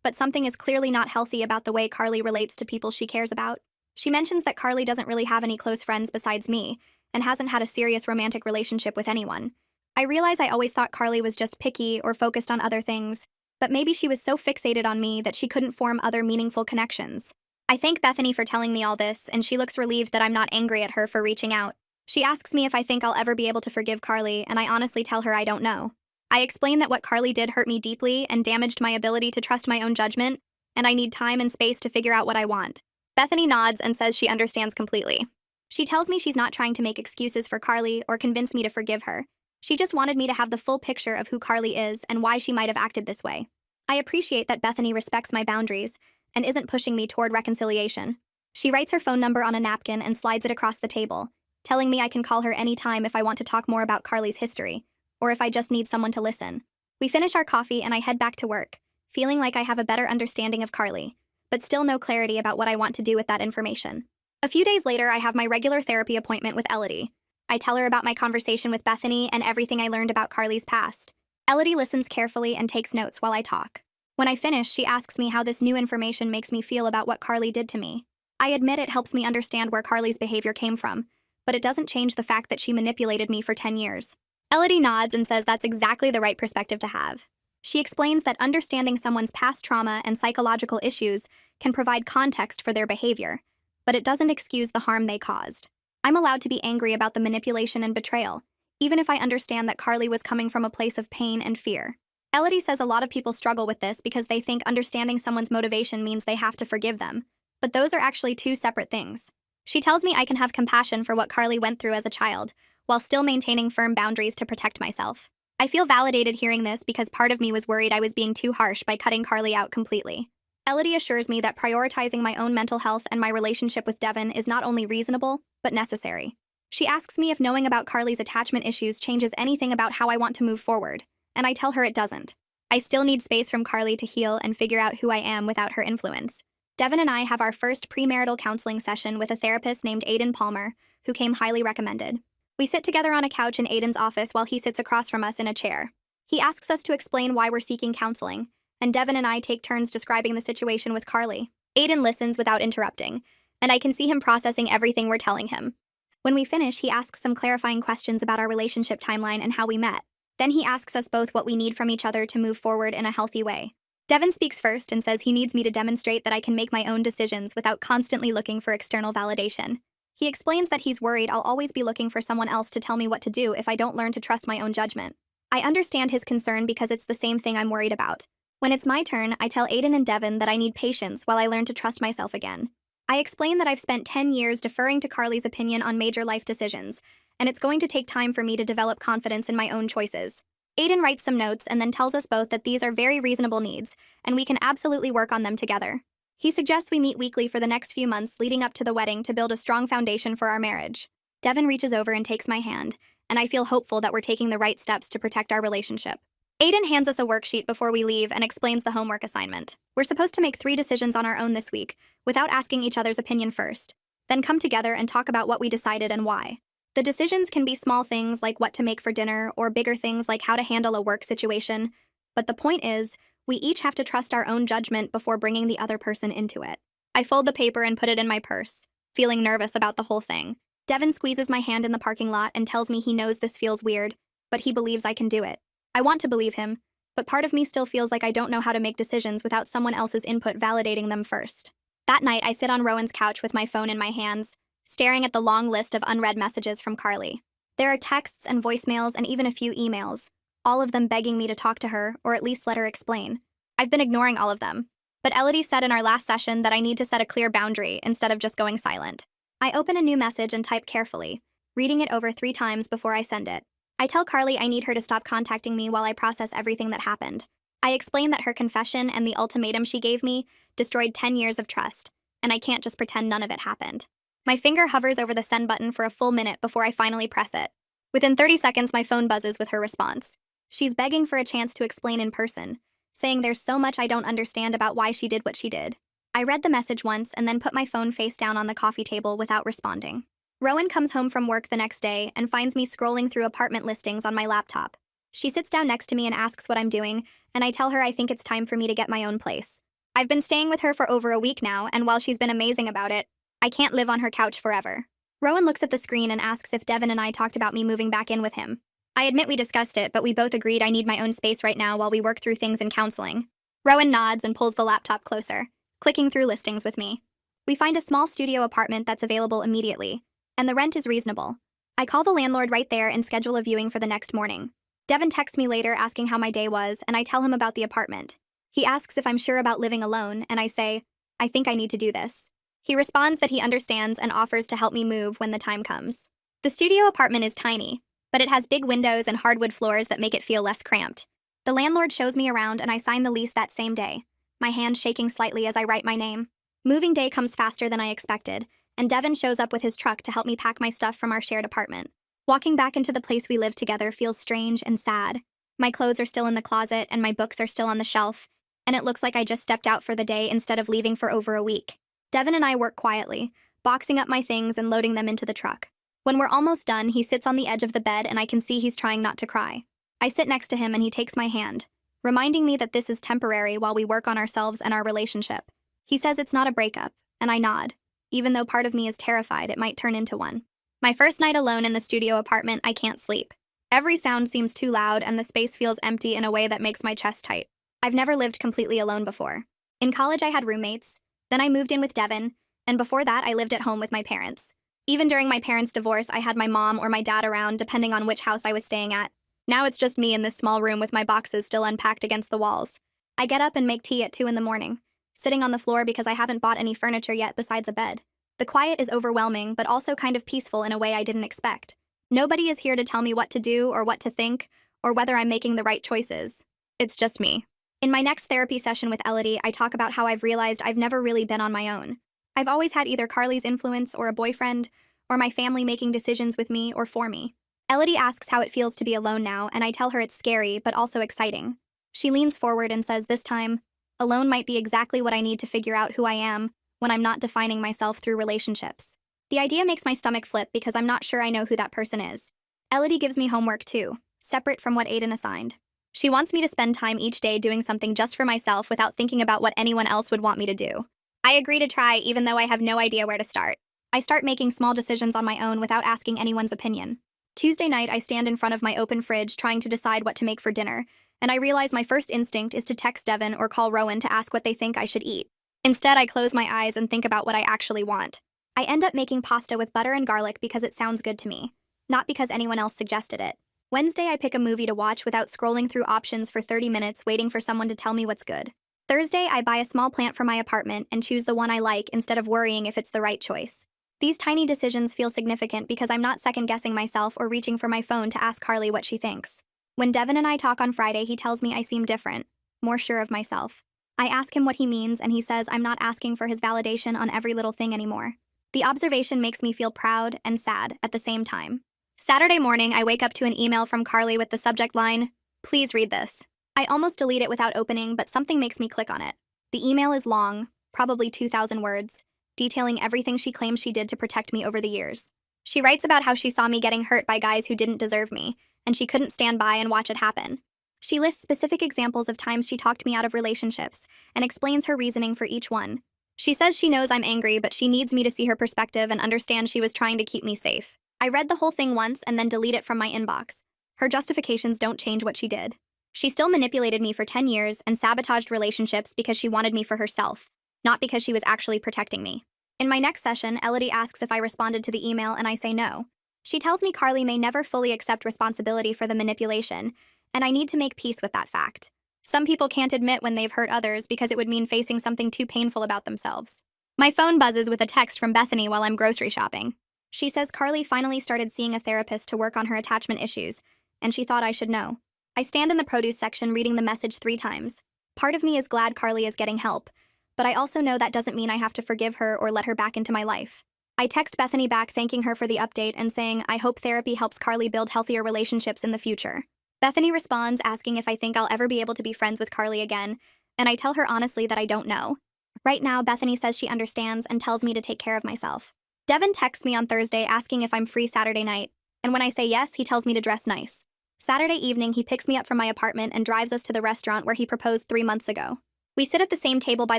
but something is clearly not healthy about the way Carly relates to people she cares about. She mentions that Carly doesn't really have any close friends besides me, and hasn't had a serious romantic relationship with anyone. I realize I always thought Carly was just picky or focused on other things, but maybe she was so fixated on me that she couldn't form other meaningful connections. I thank Bethany for telling me all this, and she looks relieved that I'm not angry at her for reaching out. She asks me if I think I'll ever be able to forgive Carly, and I honestly tell her I don't know. I explain that what Carly did hurt me deeply and damaged my ability to trust my own judgment, and I need time and space to figure out what I want. Bethany nods and says she understands completely. She tells me she's not trying to make excuses for Carly or convince me to forgive her. She just wanted me to have the full picture of who Carly is and why she might have acted this way. I appreciate that Bethany respects my boundaries and isn't pushing me toward reconciliation. She writes her phone number on a napkin and slides it across the table, telling me I can call her anytime if I want to talk more about Carly's history, or if I just need someone to listen. We finish our coffee and I head back to work, feeling like I have a better understanding of Carly, but still no clarity about what I want to do with that information. A few days later, I have my regular therapy appointment with Elodie. I tell her about my conversation with Bethany and everything I learned about Carly's past. Elodie listens carefully and takes notes while I talk. When I finish, she asks me how this new information makes me feel about what Carly did to me. I admit it helps me understand where Carly's behavior came from, but it doesn't change the fact that she manipulated me for 10 years. Elodie nods and says that's exactly the right perspective to have. She explains that understanding someone's past trauma and psychological issues can provide context for their behavior, but it doesn't excuse the harm they caused. I'm allowed to be angry about the manipulation and betrayal, even if I understand that Carly was coming from a place of pain and fear. Elodie says a lot of people struggle with this because they think understanding someone's motivation means they have to forgive them, but those are actually two separate things. She tells me I can have compassion for what Carly went through as a child, while still maintaining firm boundaries to protect myself. I feel validated hearing this because part of me was worried I was being too harsh by cutting Carly out completely. Elodie assures me that prioritizing my own mental health and my relationship with Devin is not only reasonable, but necessary. She asks me if knowing about Carly's attachment issues changes anything about how I want to move forward, and I tell her it doesn't. I still need space from Carly to heal and figure out who I am without her influence. Devin and I have our first premarital counseling session with a therapist named Aiden Palmer, who came highly recommended. We sit together on a couch in Aiden's office while he sits across from us in a chair. He asks us to explain why we're seeking counseling, and Devin and I take turns describing the situation with Carly. Aiden listens without interrupting, and I can see him processing everything we're telling him. When we finish, he asks some clarifying questions about our relationship timeline and how we met. Then he asks us both what we need from each other to move forward in a healthy way. Devin speaks first and says he needs me to demonstrate that I can make my own decisions without constantly looking for external validation. He explains that he's worried I'll always be looking for someone else to tell me what to do if I don't learn to trust my own judgment. I understand his concern because it's the same thing I'm worried about. When it's my turn, I tell Aiden and Devin that I need patience while I learn to trust myself again. I explain that I've spent 10 years deferring to Carly's opinion on major life decisions, and it's going to take time for me to develop confidence in my own choices. Aiden writes some notes and then tells us both that these are very reasonable needs, and we can absolutely work on them together. He suggests we meet weekly for the next few months leading up to the wedding to build a strong foundation for our marriage. Devin reaches over and takes my hand, and I feel hopeful that we're taking the right steps to protect our relationship. Aiden hands us a worksheet before we leave and explains the homework assignment. We're supposed to make 3 decisions on our own this week, without asking each other's opinion first, then come together and talk about what we decided and why. The decisions can be small things like what to make for dinner or bigger things like how to handle a work situation, but the point is, we each have to trust our own judgment before bringing the other person into it. I fold the paper and put it in my purse, feeling nervous about the whole thing. Devin squeezes my hand in the parking lot and tells me he knows this feels weird, but he believes I can do it. I want to believe him, but part of me still feels like I don't know how to make decisions without someone else's input validating them first. That night, I sit on Rowan's couch with my phone in my hands, staring at the long list of unread messages from Carly. There are texts and voicemails and even a few emails, all of them begging me to talk to her or at least let her explain. I've been ignoring all of them, but Elodie said in our last session that I need to set a clear boundary instead of just going silent. I open a new message and type carefully, reading it over 3 times before I send it. I tell Carly I need her to stop contacting me while I process everything that happened. I explain that her confession and the ultimatum she gave me destroyed 10 years of trust, and I can't just pretend none of it happened. My finger hovers over the send button for a full minute before I finally press it. Within 30 seconds, my phone buzzes with her response. She's begging for a chance to explain in person, saying there's so much I don't understand about why she did what she did. I read the message once and then put my phone face down on the coffee table without responding. Rowan comes home from work the next day and finds me scrolling through apartment listings on my laptop. She sits down next to me and asks what I'm doing, and I tell her I think it's time for me to get my own place. I've been staying with her for over a week now, and while she's been amazing about it, I can't live on her couch forever. Rowan looks at the screen and asks if Devin and I talked about me moving back in with him. I admit we discussed it, but we both agreed I need my own space right now while we work through things in counseling. Rowan nods and pulls the laptop closer, clicking through listings with me. We find a small studio apartment that's available immediately, and the rent is reasonable. I call the landlord right there and schedule a viewing for the next morning. Devin texts me later asking how my day was, and I tell him about the apartment. He asks if I'm sure about living alone, and I say, I think I need to do this. He responds that he understands and offers to help me move when the time comes. The studio apartment is tiny, but it has big windows and hardwood floors that make it feel less cramped. The landlord shows me around and I sign the lease that same day, my hand shaking slightly as I write my name. Moving day comes faster than I expected, and Devin shows up with his truck to help me pack my stuff from our shared apartment. Walking back into the place we live together feels strange and sad. My clothes are still in the closet and my books are still on the shelf, and it looks like I just stepped out for the day instead of leaving for over a week. Devin and I work quietly, boxing up my things and loading them into the truck. When we're almost done, he sits on the edge of the bed and I can see he's trying not to cry. I sit next to him and he takes my hand, reminding me that this is temporary while we work on ourselves and our relationship. He says it's not a breakup, and I nod, even though part of me is terrified it might turn into one. My first night alone in the studio apartment, I can't sleep. Every sound seems too loud and the space feels empty in a way that makes my chest tight. I've never lived completely alone before. In college, I had roommates. Then I moved in with Devin, and before that, I lived at home with my parents. Even during my parents' divorce, I had my mom or my dad around, depending on which house I was staying at. Now it's just me in this small room with my boxes still unpacked against the walls. I get up and make tea at 2 in the morning, sitting on the floor because I haven't bought any furniture yet besides a bed. The quiet is overwhelming, but also kind of peaceful in a way I didn't expect. Nobody is here to tell me what to do or what to think, or whether I'm making the right choices. It's just me. In my next therapy session with Elodie, I talk about how I've realized I've never really been on my own. I've always had either Carly's influence or a boyfriend, or my family making decisions with me or for me. Elodie asks how it feels to be alone now, and I tell her it's scary, but also exciting. She leans forward and says this time, alone might be exactly what I need to figure out who I am when I'm not defining myself through relationships. The idea makes my stomach flip because I'm not sure I know who that person is. Elodie gives me homework too, separate from what Aiden assigned. She wants me to spend time each day doing something just for myself without thinking about what anyone else would want me to do. I agree to try even though I have no idea where to start. I start making small decisions on my own without asking anyone's opinion. Tuesday night, I stand in front of my open fridge trying to decide what to make for dinner, and I realize my first instinct is to text Devin or call Rowan to ask what they think I should eat. Instead, I close my eyes and think about what I actually want. I end up making pasta with butter and garlic because it sounds good to me, not because anyone else suggested it. Wednesday, I pick a movie to watch without scrolling through options for 30 minutes waiting for someone to tell me what's good. Thursday, I buy a small plant for my apartment and choose the one I like instead of worrying if it's the right choice. These tiny decisions feel significant because I'm not second-guessing myself or reaching for my phone to ask Carly what she thinks. When Devin and I talk on Friday, he tells me I seem different, more sure of myself. I ask him what he means, and he says I'm not asking for his validation on every little thing anymore. The observation makes me feel proud and sad at the same time. Saturday morning, I wake up to an email from Carly with the subject line, "Please read this." I almost delete it without opening, but something makes me click on it. The email is long, probably 2,000 words, detailing everything she claims she did to protect me over the years. She writes about how she saw me getting hurt by guys who didn't deserve me, and she couldn't stand by and watch it happen. She lists specific examples of times she talked me out of relationships and explains her reasoning for each one. She says she knows I'm angry, but she needs me to see her perspective and understand she was trying to keep me safe. I read the whole thing once and then delete it from my inbox. Her justifications don't change what she did. She still manipulated me for 10 years and sabotaged relationships because she wanted me for herself, not because she was actually protecting me. In my next session, Elodie asks if I responded to the email, and I say no. She tells me Carly may never fully accept responsibility for the manipulation, and I need to make peace with that fact. Some people can't admit when they've hurt others because it would mean facing something too painful about themselves. My phone buzzes with a text from Bethany while I'm grocery shopping. She says Carly finally started seeing a therapist to work on her attachment issues, and she thought I should know. I stand in the produce section reading the message 3 times. Part of me is glad Carly is getting help, but I also know that doesn't mean I have to forgive her or let her back into my life. I text Bethany back thanking her for the update and saying I hope therapy helps Carly build healthier relationships in the future. Bethany responds asking if I think I'll ever be able to be friends with Carly again, and I tell her honestly that I don't know. Right now, Bethany says she understands and tells me to take care of myself. Devin texts me on Thursday asking if I'm free Saturday night, and when I say yes, he tells me to dress nice. Saturday evening, he picks me up from my apartment and drives us to the restaurant where he proposed 3 months ago. We sit at the same table by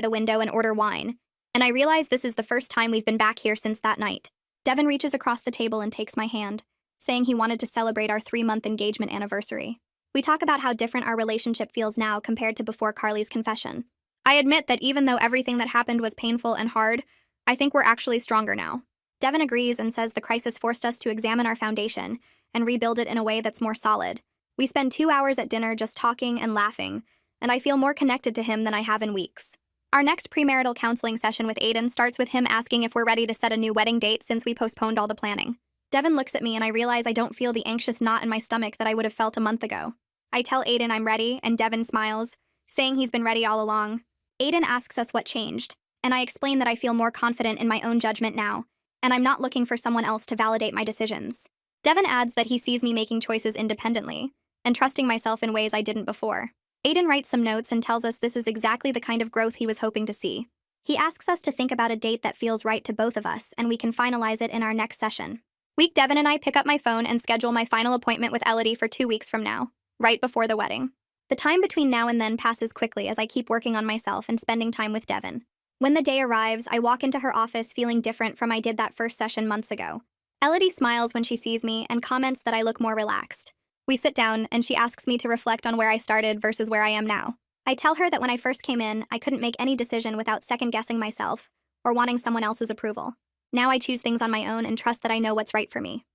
the window and order wine, and I realize this is the first time we've been back here since that night. Devin reaches across the table and takes my hand, saying he wanted to celebrate our 3-month engagement anniversary. We talk about how different our relationship feels now compared to before Carly's confession. I admit that even though everything that happened was painful and hard, I think we're actually stronger now. Devin agrees and says the crisis forced us to examine our foundation and rebuild it in a way that's more solid. We spend 2 hours at dinner just talking and laughing, and I feel more connected to him than I have in weeks. Our next premarital counseling session with Aiden starts with him asking if we're ready to set a new wedding date since we postponed all the planning. Devin looks at me and I realize I don't feel the anxious knot in my stomach that I would have felt a month ago. I tell Aiden I'm ready, and Devin smiles, saying he's been ready all along. Aiden asks us what changed, and I explain that I feel more confident in my own judgment now, and I'm not looking for someone else to validate my decisions. Devin adds that he sees me making choices independently and trusting myself in ways I didn't before. Aiden writes some notes and tells us this is exactly the kind of growth he was hoping to see. He asks us to think about a date that feels right to both of us, and we can finalize it in our next session. Devin and I pick up my phone and schedule my final appointment with Elodie for 2 weeks from now, right before the wedding. The time between now and then passes quickly as I keep working on myself and spending time with Devin. When the day arrives, I walk into her office feeling different from I did that first session months ago. Elodie smiles when she sees me and comments that I look more relaxed. We sit down, and she asks me to reflect on where I started versus where I am now. I tell her that when I first came in, I couldn't make any decision without second-guessing myself or wanting someone else's approval. Now I choose things on my own and trust that I know what's right for me.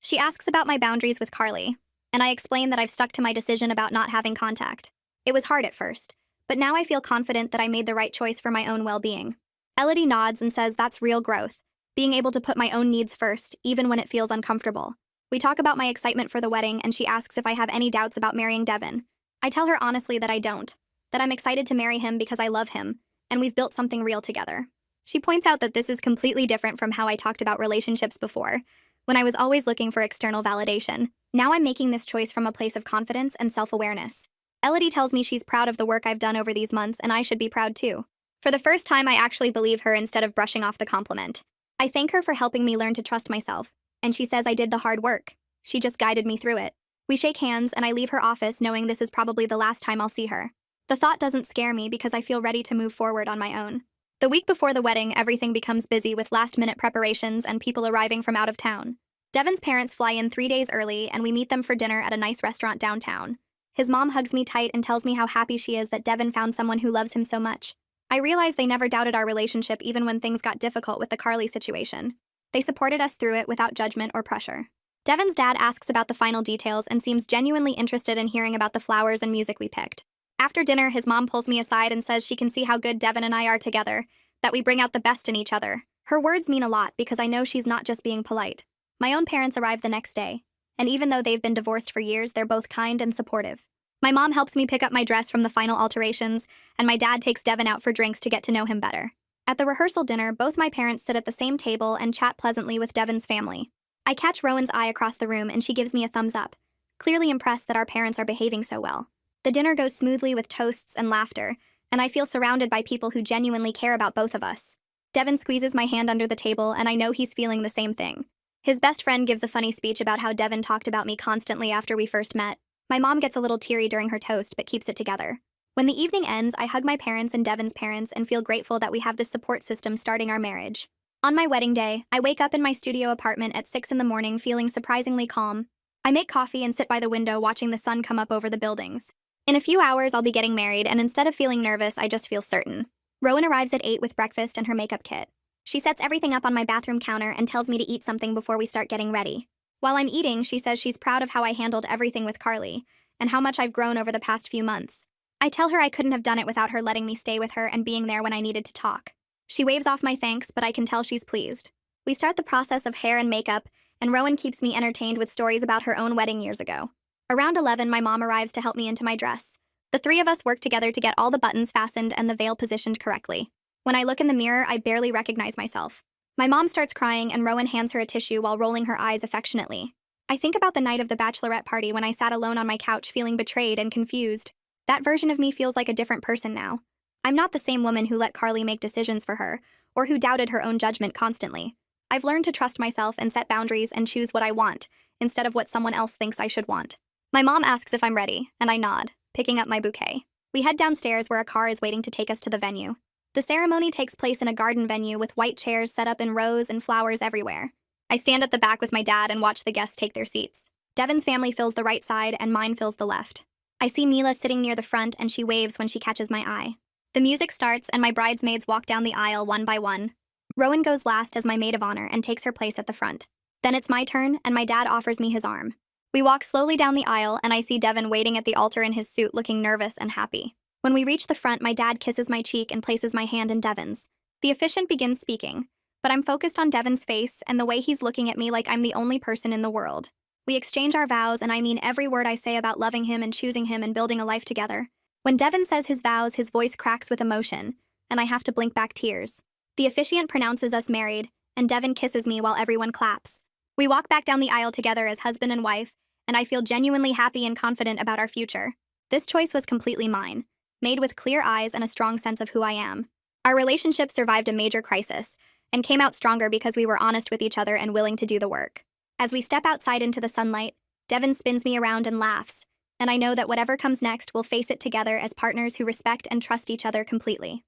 She asks about my boundaries with Carly, and I explain that I've stuck to my decision about not having contact. It was hard at first, but now I feel confident that I made the right choice for my own well-being. Elodie nods and says that's real growth, being able to put my own needs first, even when it feels uncomfortable. We talk about my excitement for the wedding, and she asks if I have any doubts about marrying Devin. I tell her honestly that I don't, that I'm excited to marry him because I love him, and we've built something real together. She points out that this is completely different from how I talked about relationships before, when I was always looking for external validation. Now I'm making this choice from a place of confidence and self-awareness. Elodie tells me she's proud of the work I've done over these months, and I should be proud too. For the first time, I actually believe her instead of brushing off the compliment. I thank her for helping me learn to trust myself, and she says I did the hard work. She just guided me through it. We shake hands, and I leave her office knowing this is probably the last time I'll see her. The thought doesn't scare me because I feel ready to move forward on my own. The week before the wedding, everything becomes busy with last-minute preparations and people arriving from out of town. Devin's parents fly in 3 days early, and we meet them for dinner at a nice restaurant downtown. His mom hugs me tight and tells me how happy she is that Devin found someone who loves him so much. I realize they never doubted our relationship even when things got difficult with the Carly situation. They supported us through it without judgment or pressure. Devin's dad asks about the final details and seems genuinely interested in hearing about the flowers and music we picked. After dinner, his mom pulls me aside and says she can see how good Devin and I are together, that we bring out the best in each other. Her words mean a lot because I know she's not just being polite. My own parents arrive the next day, and even though they've been divorced for years, they're both kind and supportive. My mom helps me pick up my dress from the final alterations, and my dad takes Devin out for drinks to get to know him better. At the rehearsal dinner, both my parents sit at the same table and chat pleasantly with Devin's family. I catch Rowan's eye across the room, and she gives me a thumbs up, clearly impressed that our parents are behaving so well. The dinner goes smoothly with toasts and laughter, and I feel surrounded by people who genuinely care about both of us. Devin squeezes my hand under the table, and I know he's feeling the same thing. His best friend gives a funny speech about how Devin talked about me constantly after we first met. My mom gets a little teary during her toast, but keeps it together. When the evening ends, I hug my parents and Devin's parents and feel grateful that we have this support system starting our marriage. On my wedding day, I wake up in my studio apartment at 6 in the morning feeling surprisingly calm. I make coffee and sit by the window watching the sun come up over the buildings. In a few hours, I'll be getting married, and instead of feeling nervous, I just feel certain. Rowan arrives at 8 with breakfast and her makeup kit. She sets everything up on my bathroom counter and tells me to eat something before we start getting ready. While I'm eating, she says she's proud of how I handled everything with Carly, and how much I've grown over the past few months. I tell her I couldn't have done it without her letting me stay with her and being there when I needed to talk. She waves off my thanks, but I can tell she's pleased. We start the process of hair and makeup, and Rowan keeps me entertained with stories about her own wedding years ago. Around 11, my mom arrives to help me into my dress. The three of us work together to get all the buttons fastened and the veil positioned correctly. When I look in the mirror, I barely recognize myself. My mom starts crying, and Rowan hands her a tissue while rolling her eyes affectionately. I think about the night of the bachelorette party when I sat alone on my couch feeling betrayed and confused. That version of me feels like a different person now. I'm not the same woman who let Carly make decisions for her, or who doubted her own judgment constantly. I've learned to trust myself and set boundaries and choose what I want, instead of what someone else thinks I should want. My mom asks if I'm ready, and I nod, picking up my bouquet. We head downstairs where a car is waiting to take us to the venue. The ceremony takes place in a garden venue with white chairs set up in rows and flowers everywhere. I stand at the back with my dad and watch the guests take their seats. Devin's family fills the right side and mine fills the left. I see Mila sitting near the front, and she waves when she catches my eye. The music starts and my bridesmaids walk down the aisle one by one. Rowan goes last as my maid of honor and takes her place at the front. Then it's my turn, and my dad offers me his arm. We walk slowly down the aisle, and I see Devin waiting at the altar in his suit looking nervous and happy. When we reach the front, my dad kisses my cheek and places my hand in Devin's. The officiant begins speaking, but I'm focused on Devin's face and the way he's looking at me like I'm the only person in the world. We exchange our vows, and I mean every word I say about loving him and choosing him and building a life together. When Devin says his vows, his voice cracks with emotion, and I have to blink back tears. The officiant pronounces us married, and Devin kisses me while everyone claps. We walk back down the aisle together as husband and wife, and I feel genuinely happy and confident about our future. This choice was completely mine, made with clear eyes and a strong sense of who I am. Our relationship survived a major crisis, and came out stronger because we were honest with each other and willing to do the work. As we step outside into the sunlight, Devin spins me around and laughs, and I know that whatever comes next, we'll face it together as partners who respect and trust each other completely.